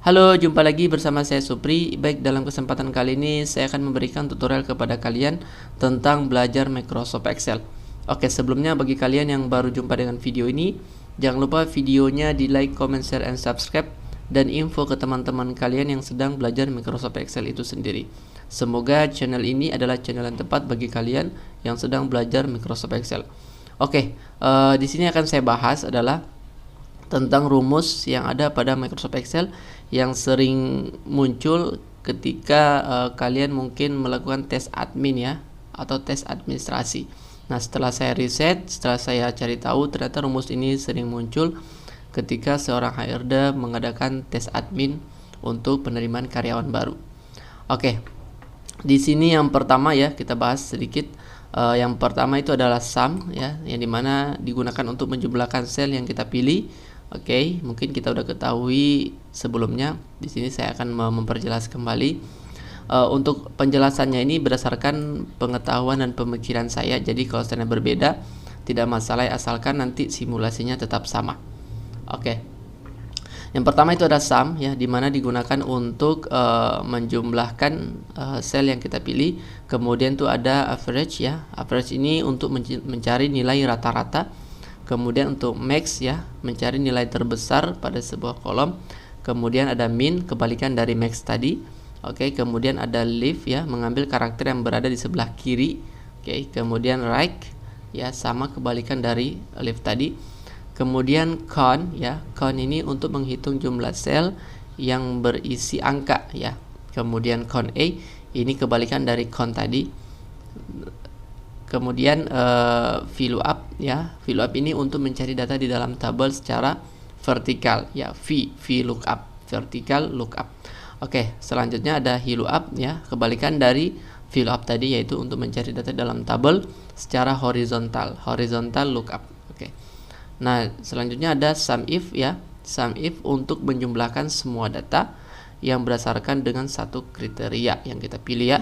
Halo, jumpa lagi bersama saya Supri. Baik, dalam kesempatan kali ini saya akan memberikan tutorial kepada kalian tentang belajar Microsoft Excel. Oke, sebelumnya bagi kalian yang baru jumpa dengan video ini, jangan lupa videonya di like, comment, share, and subscribe, dan info ke teman-teman kalian yang sedang belajar Microsoft Excel itu sendiri. Semoga channel ini adalah channel yang tepat bagi kalian yang sedang belajar Microsoft Excel. Oke, di sini akan saya bahas adalah tentang rumus yang ada pada Microsoft Excel yang sering muncul ketika kalian mungkin melakukan tes admin ya, atau tes administrasi. Nah, setelah saya riset, setelah saya cari tahu, ternyata rumus ini sering muncul ketika seorang HRD mengadakan tes admin untuk penerimaan karyawan baru. Oke, di sini yang pertama ya, kita bahas sedikit. Yang pertama itu adalah sum ya, yang dimana digunakan untuk menjumlahkan sel yang kita pilih. Oke, mungkin kita udah ketahui sebelumnya. Di sini saya akan memperjelas kembali. Untuk penjelasannya ini berdasarkan pengetahuan dan pemikiran saya. Jadi kalau seandainya berbeda, tidak masalah asalkan nanti simulasinya tetap sama. Oke. Yang pertama itu ada sum ya, dimana digunakan untuk menjumlahkan sel yang kita pilih. Kemudian itu ada average ya. Average ini untuk mencari nilai rata-rata. Kemudian untuk max ya, mencari nilai terbesar pada sebuah kolom. Kemudian ada min, kebalikan dari max tadi. Oke, kemudian ada leave ya, mengambil karakter yang berada di sebelah kiri. Oke, kemudian right ya, sama kebalikan dari leave tadi. Kemudian count ya, count ini untuk menghitung jumlah sel yang berisi angka ya. Kemudian count A, ini kebalikan dari count tadi. Kemudian VLOOKUP ya, VLOOKUP ini untuk mencari data di dalam tabel secara vertikal ya, VLOOKUP, vertical lookup. Oke, selanjutnya ada HLOOKUP ya, kebalikan dari VLOOKUP tadi, yaitu untuk mencari data dalam tabel secara horizontal, horizontal lookup. Oke. Nah, selanjutnya ada SUMIF ya, SUMIF untuk menjumlahkan semua data yang berdasarkan dengan satu kriteria yang kita pilih ya.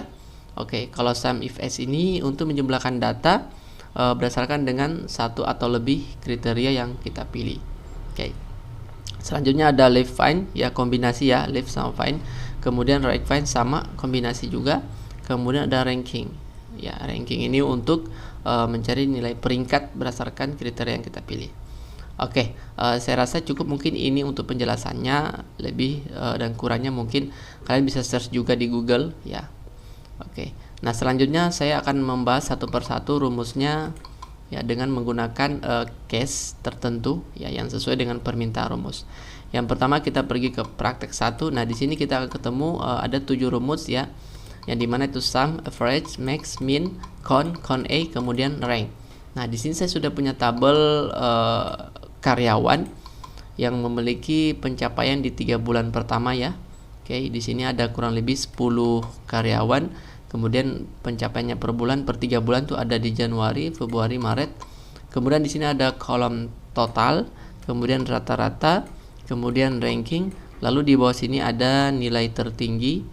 Oke, kalau SUMIFS ini untuk menjumlahkan data berdasarkan dengan satu atau lebih kriteria yang kita pilih. Oke. Selanjutnya ada left find ya, kombinasi ya, left sama find. Kemudian right find sama kombinasi juga. Kemudian ada ranking. Ya, ranking ini untuk mencari nilai peringkat berdasarkan kriteria yang kita pilih. Oke, saya rasa cukup mungkin ini untuk penjelasannya. Lebih dan kurangnya mungkin kalian bisa search juga di Google ya. Oke, nah selanjutnya saya akan membahas satu persatu rumusnya ya, dengan menggunakan case tertentu ya yang sesuai dengan permintaan rumus. Yang pertama kita pergi ke praktek 1. Nah, di sini kita akan ketemu ada 7 rumus ya, yang dimana itu sum, average, max, min, count A, kemudian rank. Nah, di sini saya sudah punya tabel karyawan yang memiliki pencapaian di 3 bulan pertama ya. Oke, di sini ada kurang lebih 10 karyawan. Kemudian pencapaiannya per bulan, per 3 bulan tuh ada di Januari, Februari, Maret. Kemudian di sini ada kolom total, kemudian rata-rata, kemudian ranking, lalu di bawah sini ada nilai tertinggi.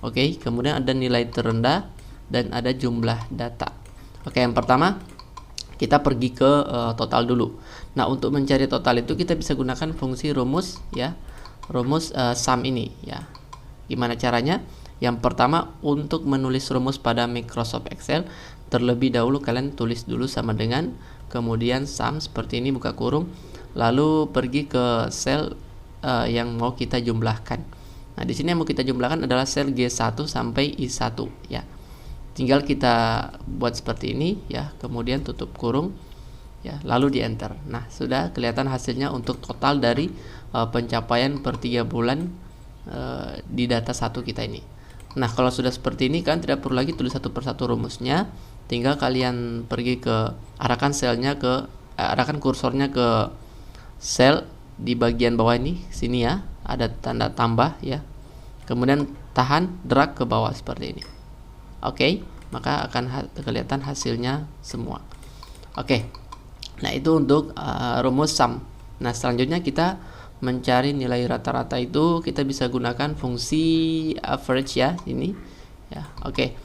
Oke, kemudian ada nilai terendah dan ada jumlah data. Oke, yang pertama kita pergi ke total dulu. Nah, untuk mencari total itu kita bisa gunakan fungsi rumus ya, rumus sum ini ya. Gimana caranya? Yang pertama, untuk menulis rumus pada Microsoft Excel, terlebih dahulu kalian tulis dulu sama dengan, kemudian sum seperti ini buka kurung, lalu pergi ke sel yang mau kita jumlahkan. Nah, di sini yang mau kita jumlahkan adalah sel G1 sampai I1 ya. Tinggal kita buat seperti ini ya, kemudian tutup kurung ya, lalu di enter. Nah, sudah kelihatan hasilnya untuk total dari pencapaian per 3 bulan di data 1 kita ini. Nah, kalau sudah seperti ini kan tidak perlu lagi tulis satu persatu rumusnya, tinggal kalian pergi ke arahkan selnya ke arahkan kursornya ke sel di bagian bawah ini, sini ya, ada tanda tambah ya. Kemudian tahan, drag ke bawah seperti ini. Oke, maka akan kelihatan hasilnya semua. Oke. Nah, itu untuk rumus sum. Nah, selanjutnya kita mencari nilai rata-rata itu kita bisa gunakan fungsi average ya, ini ya. Oke,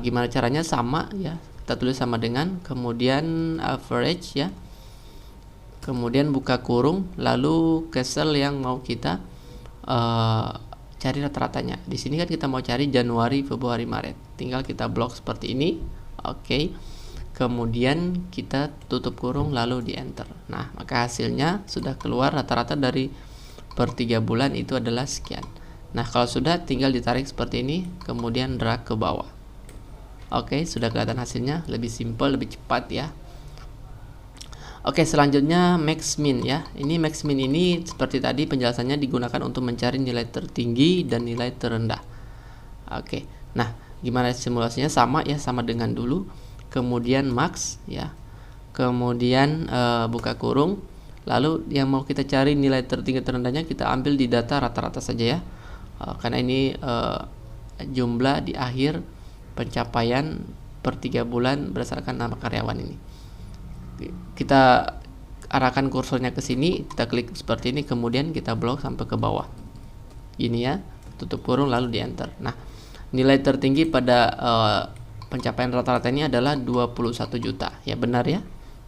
gimana caranya? Sama ya, kita tulis sama dengan, kemudian average ya, kemudian buka kurung, lalu ke sel yang mau kita cari rata-ratanya. Di sini kan kita mau cari Januari, Februari, Maret. Tinggal kita blok seperti ini. Oke. Kemudian kita tutup kurung lalu di enter. Nah, maka hasilnya sudah keluar rata-rata dari per 3 bulan itu adalah sekian. Nah, kalau sudah tinggal ditarik seperti ini, kemudian drag ke bawah. Oke, sudah kelihatan hasilnya, lebih simple, lebih cepat ya. Oke, selanjutnya max min ya. Ini max min ini seperti tadi penjelasannya digunakan untuk mencari nilai tertinggi dan nilai terendah. Oke. Nah, gimana simulasinya? Sama ya, sama dengan dulu. Kemudian max ya. Kemudian buka kurung. Lalu yang mau kita cari nilai tertinggi terendahnya kita ambil di data rata-rata saja ya. Karena ini jumlah di akhir pencapaian per 3 bulan berdasarkan nama karyawan ini. Kita arahkan kursornya ke sini, kita klik seperti ini, kemudian kita blok sampai ke bawah. Ini ya, tutup kurung lalu di enter. Nah, nilai tertinggi pada pencapaian rata-rata ini adalah 21 juta. Ya benar ya.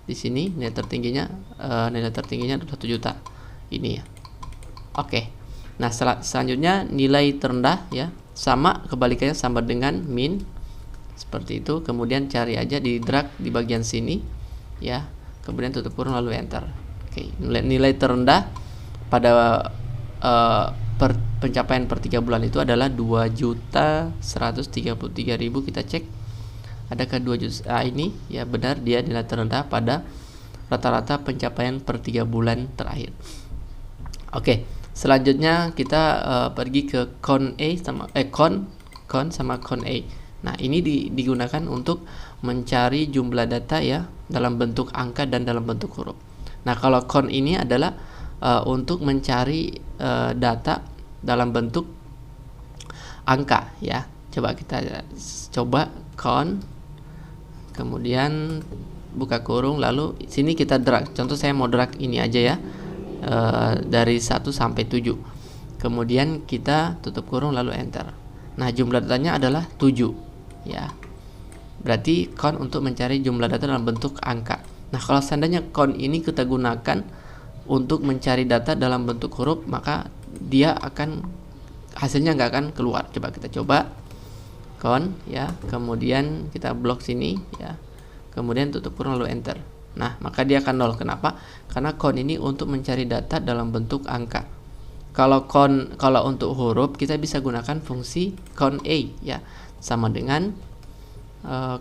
Di sini nilai tertingginya 21 juta. Ini ya. Oke. Nah, selanjutnya nilai terendah ya, sama kebalikannya sama dengan min. Seperti itu, kemudian cari aja di drag di bagian sini. Ya, kemudian tutup kurung lalu enter. Oke, nilai terendah pada pencapaian per 3 bulan itu adalah 2.133.000. Kita cek adakah 2 juta ini ya, benar dia nilai terendah pada rata-rata pencapaian per 3 bulan terakhir. Oke, selanjutnya kita pergi ke con A sama con sama con A. Nah, ini digunakan untuk mencari jumlah data ya dalam bentuk angka dan dalam bentuk huruf. Nah, kalau con ini adalah untuk mencari data dalam bentuk angka ya. Coba kita coba con, kemudian buka kurung, lalu sini kita drag. Contoh saya mau drag ini aja ya, dari 1 sampai 7. Kemudian kita tutup kurung lalu enter. Nah, jumlah datanya adalah 7 ya. Berarti con untuk mencari jumlah data dalam bentuk angka. Nah, kalau seandainya con ini kita gunakan untuk mencari data dalam bentuk huruf, maka dia akan hasilnya nggak akan keluar. Coba kita coba con ya, kemudian kita blok sini ya, kemudian tutup kurung lalu enter. Nah, maka dia akan 0. Kenapa? Karena con ini untuk mencari data dalam bentuk angka. Kalau untuk huruf kita bisa gunakan fungsi con A ya, sama dengan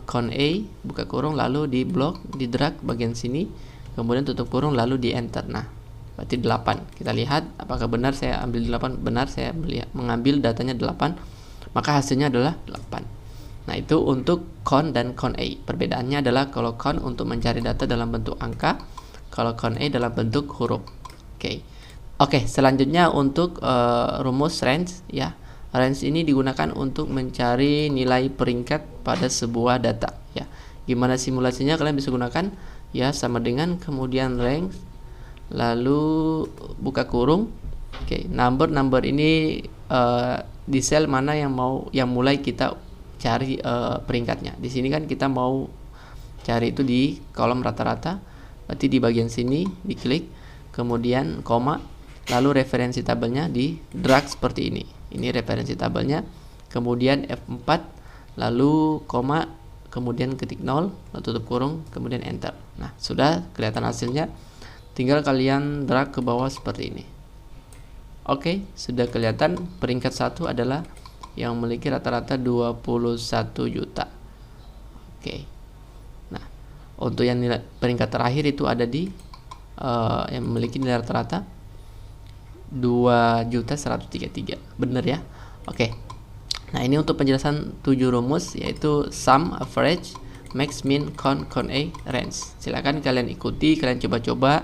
con A, buka kurung lalu di blok, di drag bagian sini, kemudian tutup kurung lalu di enter. Nah, berarti 8. Kita lihat apakah benar saya ambil 8. Benar, saya mengambil datanya 8, maka hasilnya adalah 8. Nah, itu untuk con dan con A. Perbedaannya adalah kalau con untuk mencari data dalam bentuk angka, kalau con A dalam bentuk huruf. Oke, selanjutnya untuk rumus range ya. Range ini digunakan untuk mencari nilai peringkat pada sebuah data ya. Gimana simulasinya kalian bisa gunakan ya, sama dengan kemudian range lalu buka kurung. Number ini di sel mana yang mulai kita cari peringkatnya. Di sini kan kita mau cari itu di kolom rata-rata, berarti di bagian sini diklik, kemudian koma, lalu referensi tabelnya di drag seperti ini. Ini referensi tabelnya, kemudian F4, lalu koma, kemudian ketik 0, lalu tutup kurung, kemudian enter. Nah, sudah kelihatan hasilnya. Tinggal kalian drag ke bawah seperti ini. Oke, sudah kelihatan peringkat 1 adalah yang memiliki rata-rata 21 juta. Nah, untuk yang nilai peringkat terakhir itu ada di yang memiliki nilai rata-rata 2.133. Bener ya. Nah, ini untuk penjelasan 7 rumus, yaitu sum, average, max, min, con A, range. Silakan kalian ikuti, kalian coba-coba.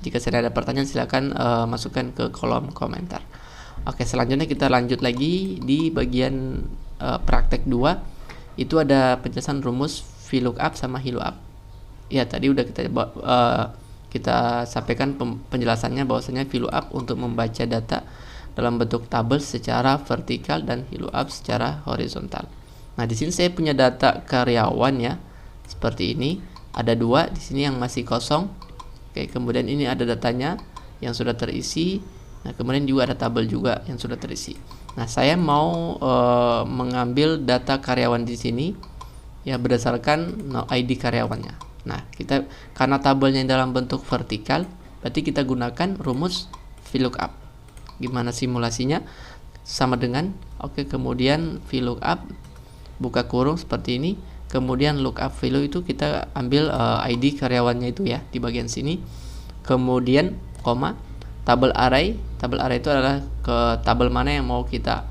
Jika ada pertanyaan silakan masukkan ke kolom komentar. Selanjutnya kita lanjut lagi di bagian praktek 2. Itu ada penjelasan rumus VLOOKUP sama HILOOKUP. Ya, tadi udah kita sampaikan penjelasannya bahwasanya VLOOKUP untuk membaca data dalam bentuk tabel secara vertikal dan HILOOKUP secara horizontal. Nah, di sini saya punya data karyawan ya, seperti ini. Ada 2 di sini yang masih kosong. Kemudian ini ada datanya yang sudah terisi. Nah, kemudian juga ada tabel juga yang sudah terisi. Nah, saya mau mengambil data karyawan di sini ya berdasarkan ID karyawannya. Nah, kita karena tabelnya dalam bentuk vertikal, berarti kita gunakan rumus VLOOKUP. Gimana simulasinya? Sama dengan kemudian VLOOKUP buka kurung seperti ini, kemudian lookup value itu kita ambil ID karyawannya itu ya di bagian sini, kemudian koma tabel array itu adalah ke tabel mana yang mau kita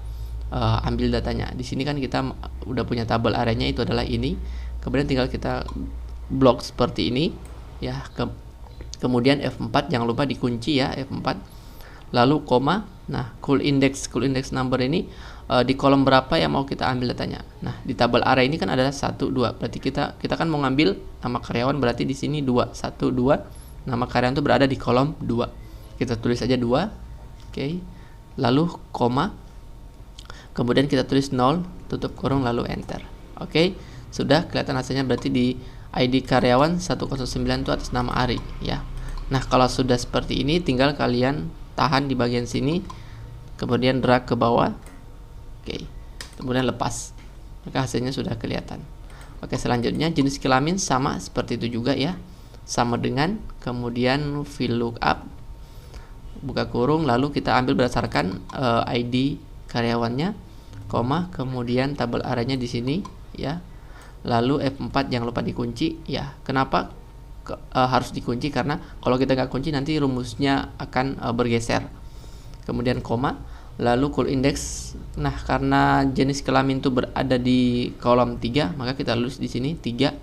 ambil datanya. Di sini kan kita udah punya tabel arraynya, itu adalah ini, kemudian tinggal kita blok seperti ini ya. Kemudian F4 jangan lupa dikunci ya, F4, lalu koma. Nah, cool index number ini di kolom berapa yang mau kita ambil datanya. Nah, di tabel array ini kan ada 1 2. Berarti kita kan mau ngambil nama karyawan, berarti di sini 2 1 2. Nama karyawan itu berada di kolom 2. Kita tulis aja 2. Oke. Lalu koma. Kemudian kita tulis 0 tutup kurung lalu enter. Oke. Sudah kelihatan hasilnya, berarti di ID karyawan 109 itu atas nama Ari ya. Nah, kalau sudah seperti ini tinggal kalian tahan di bagian sini, kemudian drag ke bawah. Oke, kemudian lepas, maka hasilnya sudah kelihatan. Oke, selanjutnya jenis kelamin sama seperti itu juga ya, sama dengan kemudian VLOOKUP buka kurung, lalu kita ambil berdasarkan ID karyawannya, koma, kemudian tabel arraynya di sini ya, lalu F4 jangan lupa dikunci ya. Kenapa harus dikunci? Karena kalau kita nggak kunci nanti rumusnya akan bergeser. Kemudian koma, lalu cool index. Nah, karena jenis kelamin itu berada di kolom 3, maka kita tulis di sini 3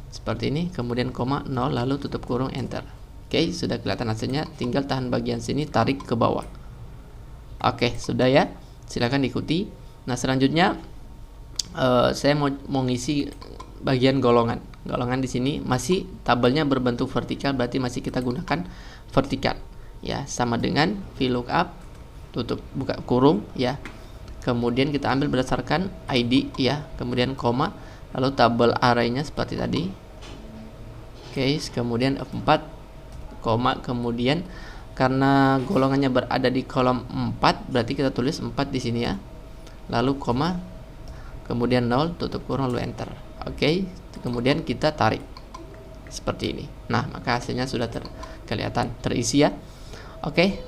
seperti ini, kemudian koma 0 lalu tutup kurung enter. Oke, sudah kelihatan hasilnya, tinggal tahan bagian sini, tarik ke bawah. Oke, sudah ya, silakan diikuti. Nah, selanjutnya saya mau ngisi bagian golongan. Golongan di sini masih tabelnya berbentuk vertikal, berarti masih kita gunakan vertikal ya, sama dengan VLOOKUP tutup buka kurung ya, kemudian kita ambil berdasarkan ID ya, kemudian koma, lalu tabel arraynya seperti tadi. Oke, kemudian F4 koma, kemudian karena golongannya berada di kolom 4, berarti kita tulis 4 di sini ya, lalu koma, kemudian 0 tutup kurung lalu enter. Oke, kemudian kita tarik seperti ini. Nah, maka hasilnya sudah kelihatan terisi ya. Oke,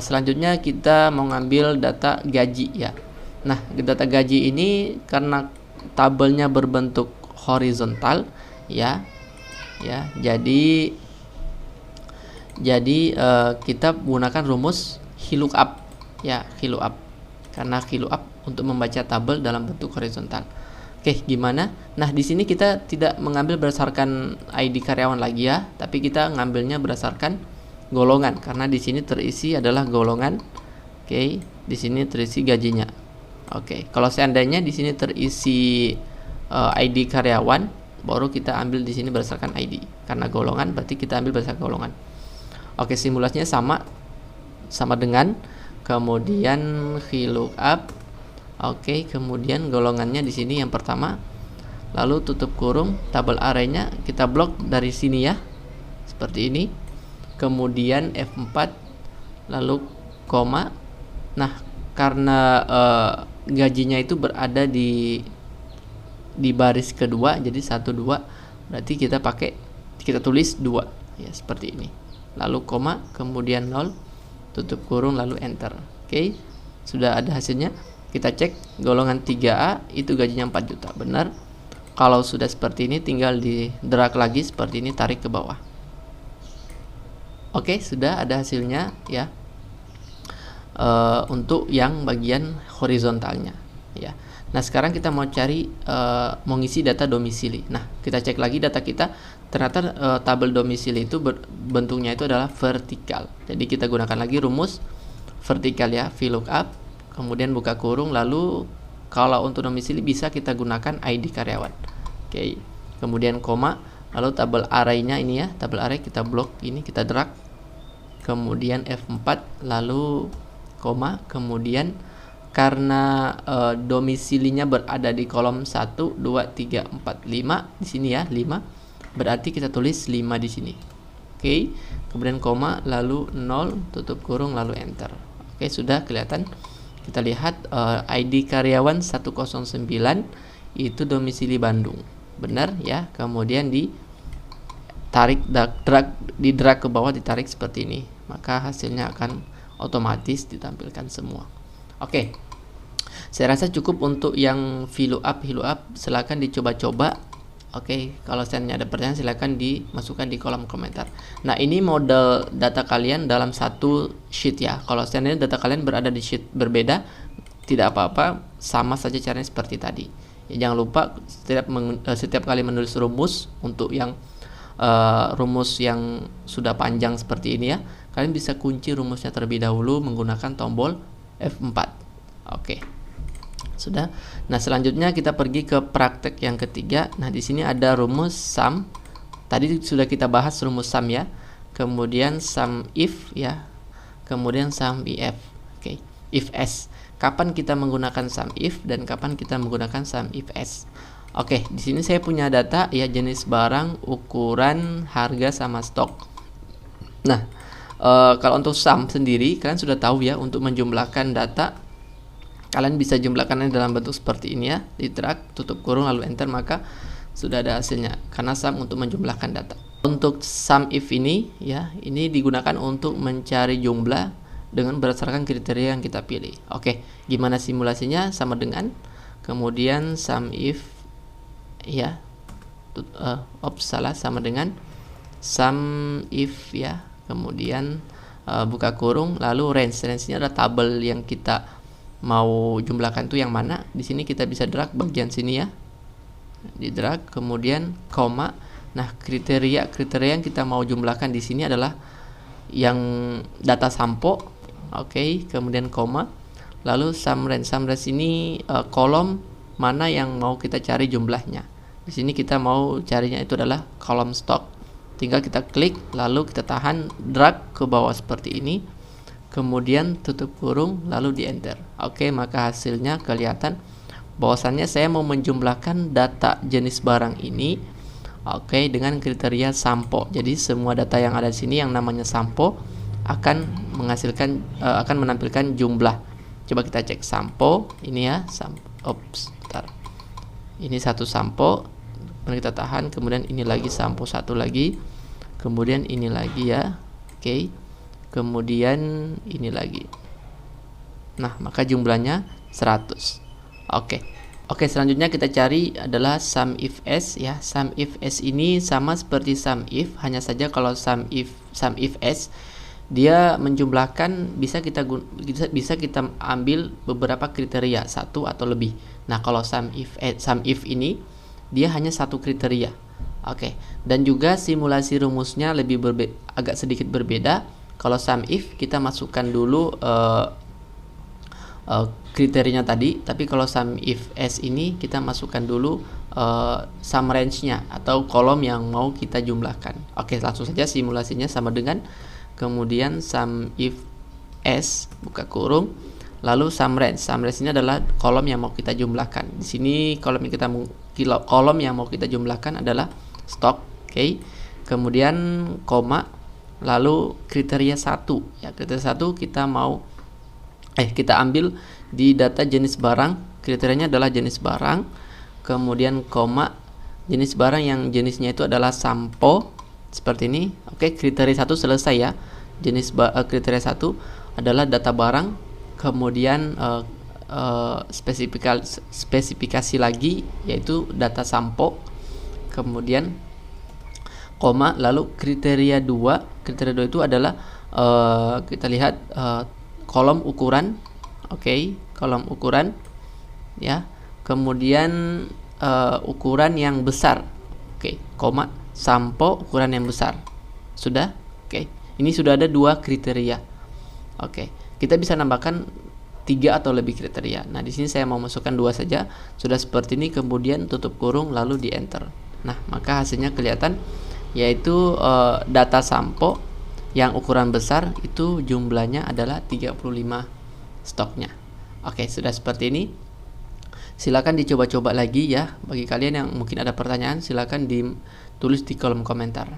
selanjutnya kita mau ngambil data gaji ya. Nah, data gaji ini karena tabelnya berbentuk horizontal ya. Ya, jadi kita gunakan rumus VLOOKUP ya, VLOOKUP. Karena VLOOKUP untuk membaca tabel dalam bentuk horizontal. Oke, gimana? Nah, di sini kita tidak mengambil berdasarkan ID karyawan lagi ya, tapi kita ngambilnya berdasarkan golongan, karena di sini terisi adalah golongan. Oke, di sini terisi gajinya. Oke, kalau seandainya di sini terisi ID karyawan, baru kita ambil di sini berdasarkan ID. Karena golongan, berarti kita ambil berdasarkan golongan. Oke, simulasinya sama dengan kemudian VLOOKUP. Oke, kemudian golongannya di sini yang pertama, lalu tutup kurung, tabel arraynya kita blok dari sini ya, seperti ini. Kemudian F4 lalu koma. Nah, karena gajinya itu berada di baris kedua, jadi 1 2, berarti kita tulis 2 ya, seperti ini. Lalu koma, kemudian 0 tutup kurung lalu enter. Oke, sudah ada hasilnya. Kita cek golongan 3A itu gajinya 4 juta, benar. Kalau sudah seperti ini tinggal di drag lagi seperti ini, tarik ke bawah. Oke, sudah ada hasilnya ya, untuk yang bagian horizontalnya ya. Nah, sekarang kita mau cari mau ngisi data domisili. Nah, kita cek lagi data kita, ternyata tabel domisili itu bentuknya itu adalah vertikal. Jadi kita gunakan lagi rumus vertikal ya, VLOOKUP, kemudian buka kurung, lalu kalau untuk domisili bisa kita gunakan ID karyawan. Oke, kemudian koma, lalu tabel arraynya ini ya, tabel array kita blok ini, kita drag, kemudian F4 lalu koma, kemudian karena domisilinya berada di kolom 1 2 3 4 5 di sini ya, 5, berarti kita tulis 5 di sini. Oke, kemudian koma, lalu 0, tutup kurung, lalu enter. Oke, sudah kelihatan. Kita lihat ID karyawan 109 itu domisili Bandung. Benar ya. Kemudian ditarik, drag ke bawah, ditarik seperti ini. Maka hasilnya akan otomatis ditampilkan semua. Oke. Saya rasa cukup untuk yang VLOOKUP. Silahkan dicoba-coba. Oke, kalau seandainya ada pertanyaan silahkan dimasukkan di kolom komentar. Nah, ini model data kalian dalam satu sheet ya. Kalau seandainya data kalian berada di sheet berbeda, tidak apa-apa, sama saja caranya seperti tadi. Ya, jangan lupa setiap kali menulis rumus, untuk yang rumus yang sudah panjang seperti ini ya, kalian bisa kunci rumusnya terlebih dahulu menggunakan tombol F4. Oke. Sudah. Nah, selanjutnya kita pergi ke praktek yang ketiga. Nah, di sini ada rumus sum. Tadi sudah kita bahas rumus sum ya. Kemudian sum if ya. Kemudian sum if. Oke. If s. Kapan kita menggunakan sum if dan kapan kita menggunakan sum if s. Oke, di sini saya punya data ya, jenis barang, ukuran, harga sama stok. Nah, kalau untuk sum sendiri kalian sudah tahu ya, untuk menjumlahkan data kalian bisa jumlahkannya dalam bentuk seperti ini ya, di drag, tutup kurung, lalu enter, maka sudah ada hasilnya. Karena sum untuk menjumlahkan data. Untuk sum if ini ya, ini digunakan untuk mencari jumlah dengan berdasarkan kriteria yang kita pilih. Oke, gimana simulasinya? Sama dengan kemudian sum if ya, sama dengan sum if ya, kemudian buka kurung, lalu range-nya adalah tabel yang kita mau jumlahkan itu yang mana. Di sini kita bisa drag bagian sini ya, di drag, kemudian koma. Nah, kriteria yang kita mau jumlahkan di sini adalah yang data sampo. Oke, kemudian koma, lalu sum range ini kolom mana yang mau kita cari jumlahnya. Di sini kita mau carinya itu adalah kolom stok. Tinggal kita klik, lalu kita tahan, drag ke bawah seperti ini, kemudian tutup kurung, lalu di enter. Oke, maka hasilnya kelihatan bahwasannya saya mau menjumlahkan data jenis barang ini, oke, dengan kriteria sampo. Jadi semua data yang ada di sini yang namanya sampo akan menghasilkan akan menampilkan jumlah. Coba kita cek sampo ini ya, ini satu sampo, kemudian kita tahan, kemudian ini lagi sampo satu lagi, kemudian ini lagi ya. Oke. Kemudian ini lagi. Nah, maka jumlahnya 100. Oke, selanjutnya kita cari adalah sum if s ya. Sum if s ini sama seperti sum if, hanya saja kalau sum if s dia menjumlahkan bisa kita ambil beberapa kriteria, satu atau lebih. Nah, kalau sum if ini dia hanya satu kriteria. Oke. Dan juga simulasi rumusnya agak sedikit berbeda. Kalau sum if kita masukkan dulu kriterianya tadi, tapi kalau sum if s ini kita masukkan dulu sum range-nya atau kolom yang mau kita jumlahkan. Oke, langsung saja simulasinya sama dengan kemudian sum if s buka kurung, lalu sum range. Sum range ini adalah kolom yang mau kita jumlahkan. Di sini kolom yang mau kita jumlahkan adalah stok. Oke. Kemudian koma, lalu kriteria 1 ya, kriteria 1 kita ambil di data jenis barang, kriterianya adalah jenis barang, kemudian koma, jenis barang yang jenisnya itu adalah sampo seperti ini. Oke, kriteria 1 selesai ya. Kriteria 1 adalah data barang, kemudian spesifikasi lagi yaitu data sampo, kemudian koma, lalu kriteria 2 itu adalah kita lihat kolom ukuran. Oke, kolom ukuran ya, kemudian ukuran yang besar. Oke, koma, sampo ukuran yang besar. Sudah. Oke, ini sudah ada 2 kriteria. Oke, kita bisa nambahkan 3 atau lebih kriteria. Nah, di sini saya mau masukkan 2 saja. Sudah seperti ini, kemudian tutup kurung, lalu di enter. Nah, maka hasilnya kelihatan, yaitu data sampo yang ukuran besar itu jumlahnya adalah 35 stoknya. Oke, sudah seperti ini. Silakan dicoba-coba lagi ya. Bagi kalian yang mungkin ada pertanyaan, silakan ditulis di kolom komentar.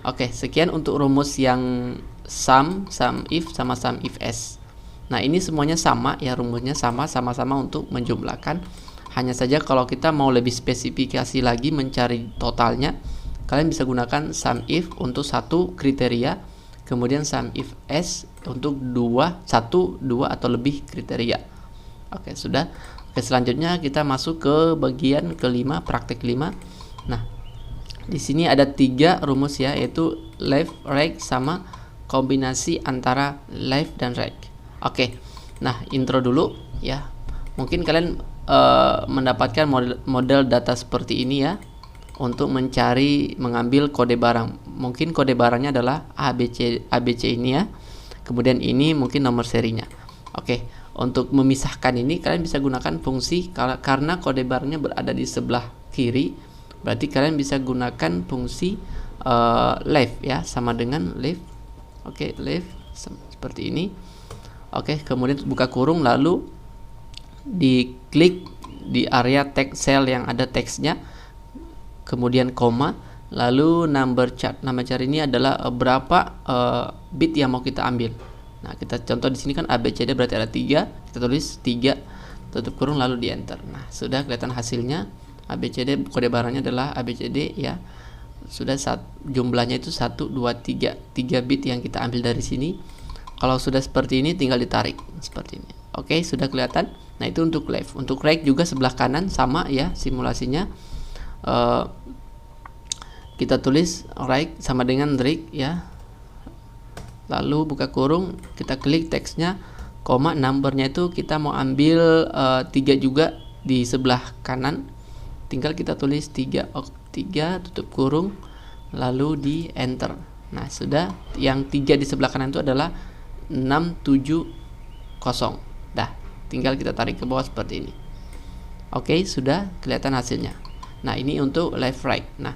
Oke, sekian untuk rumus yang sum if sama sum if s. Nah, ini semuanya sama ya, rumusnya sama-sama untuk menjumlahkan. Hanya saja kalau kita mau lebih spesifikasi lagi mencari totalnya, kalian bisa gunakan sum if untuk satu kriteria, kemudian sum if s untuk satu, dua atau lebih kriteria. Oke, sudah. Oke, selanjutnya kita masuk ke bagian kelima, praktek 5. Nah, di sini ada 3 rumus ya, yaitu left, right, sama kombinasi antara left dan right. Oke, nah intro dulu ya. Mungkin kalian mendapatkan model data seperti ini ya, untuk mengambil kode barang. Mungkin kode barangnya adalah ABC ini ya. Kemudian ini mungkin nomor serinya. Oke, untuk memisahkan ini kalian bisa gunakan fungsi, karena kode barangnya berada di sebelah kiri. Berarti kalian bisa gunakan fungsi left ya, sama dengan left. Oke, left seperti ini. Oke, kemudian buka kurung, lalu diklik di area text cell yang ada teksnya, kemudian koma, lalu number chart. Nama chart ini adalah berapa bit yang mau kita ambil. Nah, kita contoh di sini kan ABCD berarti ada 3, kita tulis 3 tutup kurung lalu di enter. Nah, sudah kelihatan hasilnya. ABCD kode barangnya adalah ABCD ya. Sudah jumlahnya itu 1 2 3 bit yang kita ambil dari sini. Kalau sudah seperti ini tinggal ditarik seperti ini. Oke, sudah kelihatan. Nah, itu untuk left. Untuk right juga sebelah kanan sama ya simulasinya. Kita tulis right sama dengan right ya. Lalu buka kurung, kita klik teksnya, koma, numbernya itu kita mau ambil 3 juga di sebelah kanan. Tinggal kita tulis 3 tutup kurung lalu di enter. Nah, sudah. Yang 3 di sebelah kanan itu adalah 670. Dah, tinggal kita tarik ke bawah seperti ini. Oke, sudah kelihatan hasilnya. Nah, ini untuk left right. Nah,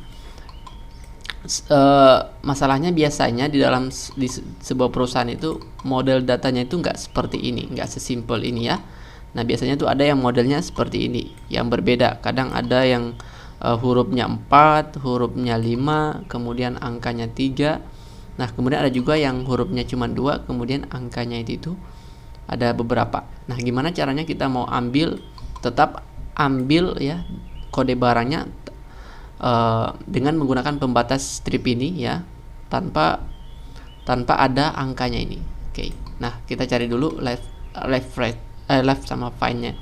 masalahnya biasanya di sebuah perusahaan itu model datanya itu nggak seperti ini, nggak sesimpel ini ya. Nah, biasanya tuh ada yang modelnya seperti ini, yang berbeda. Kadang ada yang hurufnya 4, hurufnya 5, kemudian angkanya 3. Nah, kemudian ada juga yang hurufnya cuma 2, kemudian angkanya itu ada beberapa. Nah, gimana caranya kita mau tetap ambil ya kode barangnya dengan menggunakan pembatas strip ini ya, tanpa ada angkanya ini. Oke. Nah, kita cari dulu left right. Left sama find-nya.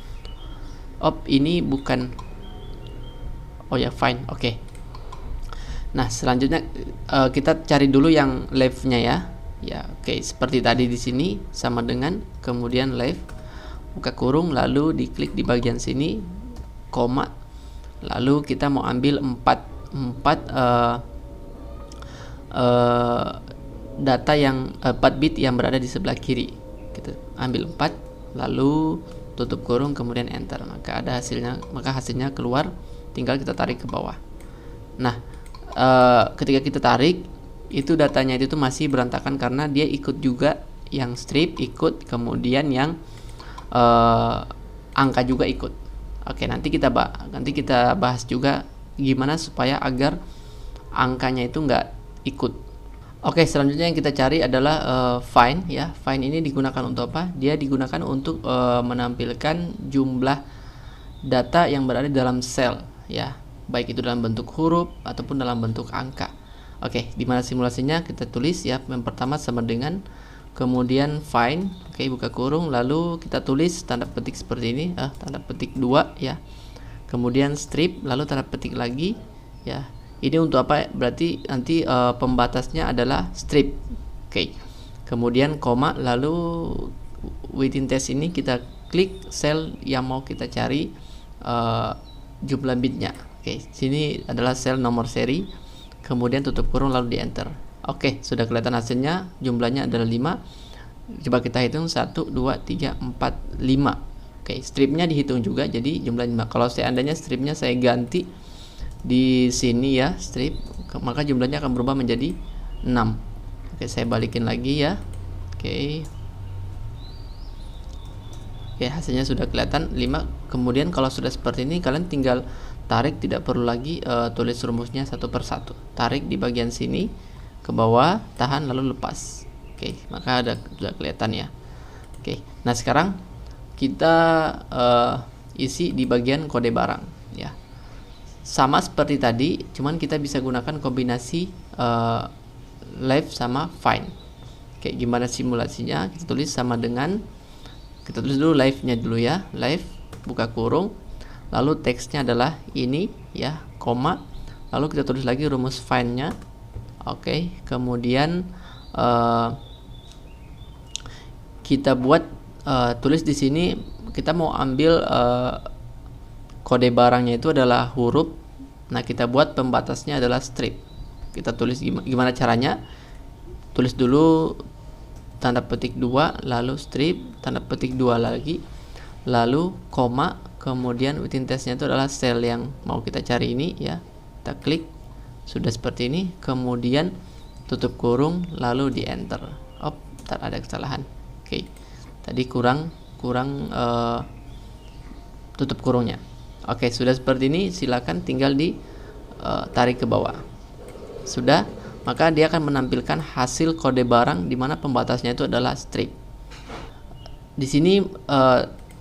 Ini bukan. Oh ya, find. Oke. Nah, selanjutnya kita cari dulu yang left-nya ya. Ya, oke. Seperti tadi di sini sama dengan kemudian left, buka kurung, lalu diklik di bagian sini, koma, lalu kita mau ambil 4 data yang 4 bit yang berada di sebelah kiri. Kita ambil 4, lalu tutup kurung kemudian enter, maka hasilnya keluar. Tinggal kita tarik ke bawah. Nah, ketika kita tarik itu datanya itu masih berantakan karena dia ikut juga yang strip ikut, kemudian yang angka juga ikut. Oke, nanti kita bahas juga gimana supaya agar angkanya itu nggak ikut. Oke, selanjutnya yang kita cari adalah find ya. Find ini digunakan untuk apa? Dia digunakan untuk menampilkan jumlah data yang berada dalam sel ya, baik itu dalam bentuk huruf ataupun dalam bentuk angka. Oke, di mana simulasinya kita tulis ya. Yang pertama sama dengan kemudian find. Oke, buka kurung, lalu kita tulis tanda petik seperti ini, tanda petik 2 ya. Kemudian strip, lalu tanda petik lagi ya. Ini untuk apa? Berarti nanti pembatasnya adalah strip. Oke. Kemudian koma, lalu within test ini kita klik sel yang mau kita cari jumlah bitnya. Oke, sini adalah sel nomor seri. Kemudian tutup kurung lalu di enter. Oke, sudah kelihatan hasilnya. Jumlahnya adalah 5. Coba kita hitung 1 2 3 4 5. Oke, stripnya dihitung juga jadi jumlah 5. Kalau seandainya stripnya saya ganti di sini ya, strip, maka jumlahnya akan berubah menjadi 6. Oke, saya balikin lagi ya. Oke, hasilnya sudah kelihatan 5. Kemudian kalau sudah seperti ini kalian tinggal tarik, tidak perlu lagi tulis rumusnya satu persatu. Tarik di bagian sini, ke bawah, tahan lalu lepas. Oke, maka sudah kelihatan ya. Oke, nah sekarang kita isi di bagian kode barang ya. Sama seperti tadi, cuman kita bisa gunakan kombinasi live sama find. Oke, gimana simulasinya? Kita tulis sama dengan, kita tulis dulu live-nya dulu ya, live buka kurung, lalu teksnya adalah ini ya, koma, lalu kita tulis lagi rumus find-nya. Oke, kemudian kita buat tulis di sini kita mau ambil kode barangnya itu adalah huruf. Nah, kita buat pembatasnya adalah strip. Kita tulis gimana caranya? Tulis dulu tanda petik 2, lalu strip, tanda petik 2 lagi, lalu koma, kemudian within testnya itu adalah sel yang mau kita cari ini ya. Kita klik, sudah seperti ini, kemudian tutup kurung, lalu di enter. Oh, ada kesalahan. Oke, tadi kurang tutup kurungnya. Oke, sudah seperti ini, silakan tinggal di tarik ke bawah. Sudah, maka dia akan menampilkan hasil kode barang di mana pembatasnya itu adalah strip. Di sini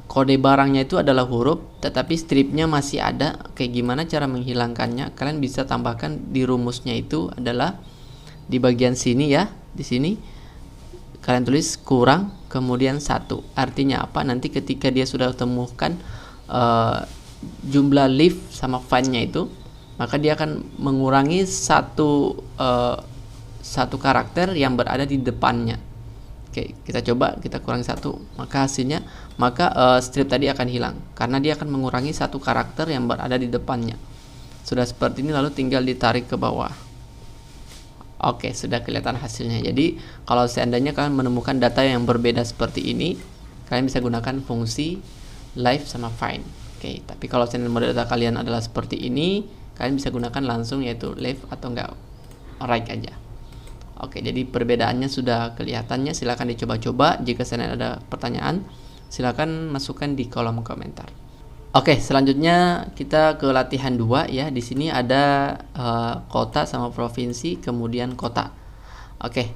kode barangnya itu adalah huruf, tetapi stripnya masih ada. Oke, gimana cara menghilangkannya? Kalian bisa tambahkan di rumusnya itu adalah di bagian sini ya, di sini kalian tulis kurang kemudian 1. Artinya apa? Nanti ketika dia sudah temukan jumlah leaf sama find-nya itu, maka dia akan mengurangi satu karakter yang berada di depannya. Oke, kita coba, kita kurangi 1, maka hasilnya, strip tadi akan hilang karena dia akan mengurangi satu karakter yang berada di depannya. Sudah seperti ini, lalu tinggal ditarik ke bawah. Oke, sudah kelihatan hasilnya. Jadi kalau seandainya kalian menemukan data yang berbeda seperti ini, kalian bisa gunakan fungsi live sama find. Oke, tapi kalau seandainya model data kalian adalah seperti ini, kalian bisa gunakan langsung yaitu live atau enggak right aja. Oke, jadi perbedaannya sudah kelihatannya. Silahkan dicoba-coba. Jika seandainya ada pertanyaan, silahkan masukkan di kolom komentar. Oke, selanjutnya kita ke latihan 2 ya. Di sini ada kota sama provinsi, kemudian kota. Oke,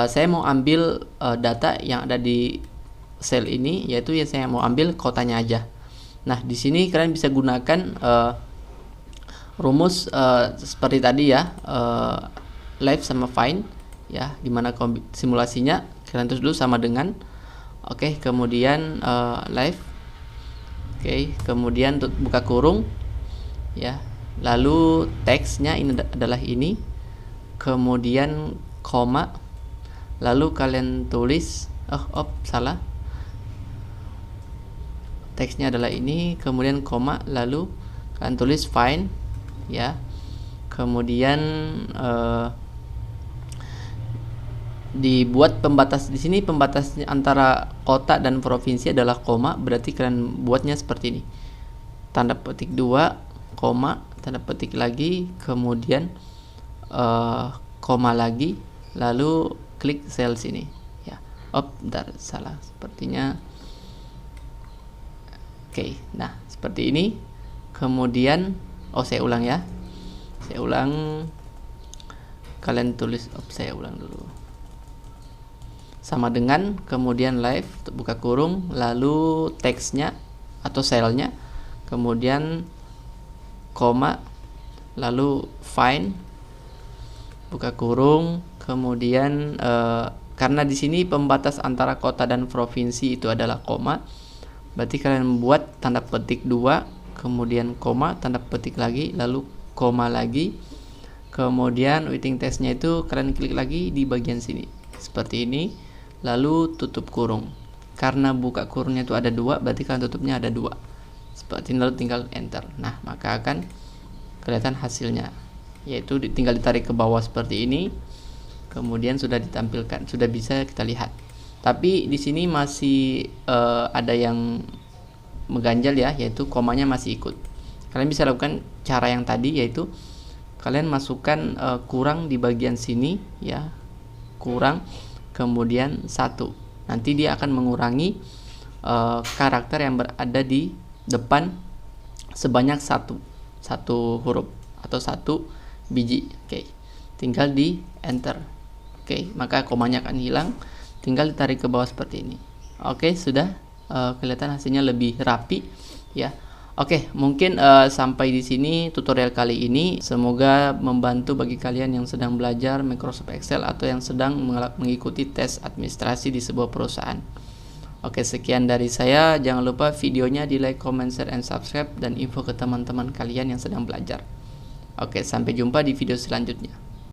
saya mau ambil data yang ada di sel ini, yaitu ya saya mau ambil kotanya aja. Nah, di sini kalian bisa gunakan rumus seperti tadi ya, live sama find ya, dimana simulasinya kalian tulis dulu sama dengan, oke, kemudian live, oke, kemudian buka kurung ya, lalu teksnya ini adalah ini, kemudian koma, lalu kalian tulis salah, teksnya adalah ini, kemudian koma, lalu kalian tulis find ya, kemudian dibuat pembatas. Di sini pembatasnya antara kota dan provinsi adalah koma, berarti kalian buatnya seperti ini, tanda petik 2, koma, tanda petik lagi, kemudian koma lagi, lalu klik sel sini ya. Bentar, salah sepertinya. Oke, nah seperti ini. Kemudian saya ulang ya, saya ulang, kalian tulis, saya ulang dulu, sama dengan, kemudian live, buka kurung, lalu teksnya atau selnya, kemudian koma, lalu find, buka kurung, kemudian karena di sini pembatas antara kota dan provinsi itu adalah koma, berarti kalian membuat tanda petik 2, kemudian koma, tanda petik lagi, lalu koma lagi, kemudian waiting testnya itu kalian klik lagi di bagian sini seperti ini, lalu tutup kurung. Karena buka kurungnya itu ada 2, berarti kalian tutupnya ada 2 seperti ini, lalu tinggal enter. Nah, maka akan kelihatan hasilnya, yaitu tinggal ditarik ke bawah seperti ini, kemudian sudah ditampilkan, sudah bisa kita lihat. Tapi di sini masih ada yang mengganjal ya, yaitu komanya masih ikut. Kalian bisa lakukan cara yang tadi, yaitu kalian masukkan kurang di bagian sini ya, kurang, kemudian 1. Nanti dia akan mengurangi karakter yang berada di depan sebanyak satu huruf atau 1 biji. Oke, tinggal di enter. Oke, maka komanya akan hilang, tinggal ditarik ke bawah seperti ini. Oke, sudah kelihatan hasilnya lebih rapi ya. Oke, mungkin sampai di sini tutorial kali ini. Semoga membantu bagi kalian yang sedang belajar Microsoft Excel atau yang sedang mengikuti tes administrasi di sebuah perusahaan. Oke, sekian dari saya. Jangan lupa videonya di like, comment, share, and subscribe, dan info ke teman-teman kalian yang sedang belajar. Oke, sampai jumpa di video selanjutnya.